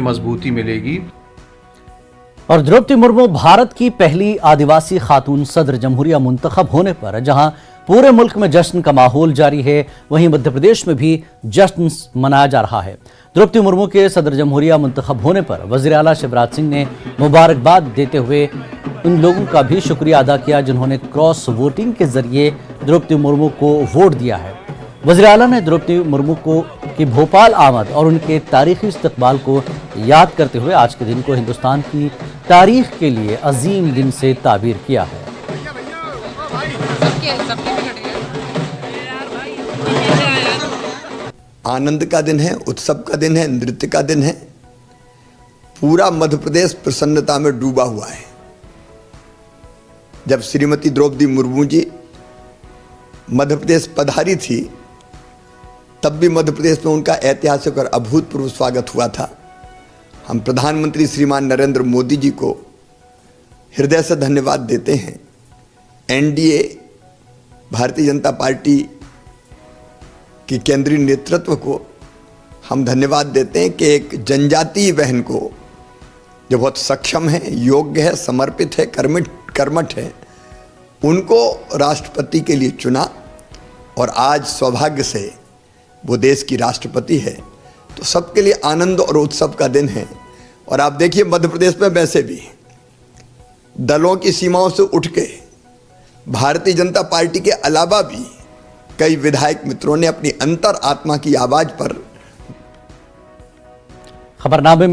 मजबूती मिलेगी। और द्रौपदी मुर्मू भारत की पहली आदिवासी खातून सदर जमहूरिया मुंतखब होने पर जहां पूरे मुल्क में जश्न का माहौल जारी है, वहीं मध्य प्रदेश में भी जश्न मनाया जा रहा है। द्रौपदी मुर्मू के सदर जमहूरिया मुंतखब होने पर वज़ीर आला शिवराज सिंह ने मुबारकबाद देते हुए उन लोगों का भी शुक्रिया अदा किया जिन्होंने क्रॉस वोटिंग के जरिए द्रौपदी मुर्मू को वोट दिया है। वज़ीर आला ने द्रौपदी मुर्मू को की भोपाल आमद और उनके तारीखी इस्तकबाल को याद करते हुए आज के दिन को हिंदुस्तान की तारीख के लिए अजीम दिन से ताबीर किया है। आनंद का दिन है, उत्सव का दिन है, नृत्य का दिन है। पूरा मध्य प्रदेश प्रसन्नता में डूबा हुआ है। जब श्रीमती द्रौपदी मुर्मू जी मध्य प्रदेश पधारी थी, तब भी मध्य प्रदेश में उनका ऐतिहासिक और अभूतपूर्व स्वागत हुआ था। हम प्रधानमंत्री श्रीमान नरेंद्र मोदी जी को हृदय से धन्यवाद देते हैं। एनडीए भारतीय जनता पार्टी की केंद्रीय नेतृत्व को हम धन्यवाद देते हैं कि एक जनजातीय बहन को जो बहुत सक्षम है, योग्य है, समर्पित है, कर्मठ है, उनको राष्ट्रपति के लिए चुना और आज सौभाग्य से वो देश की राष्ट्रपति है। तो सबके लिए आनंद और उत्सव का दिन है। और आप देखिए मध्य प्रदेश में वैसे भी दलों की सीमाओं से उठ के भारतीय जनता पार्टी के अलावा भी कई विधायक मित्रों ने अपनी अंतर आत्मा की आवाज पर खबरनामे में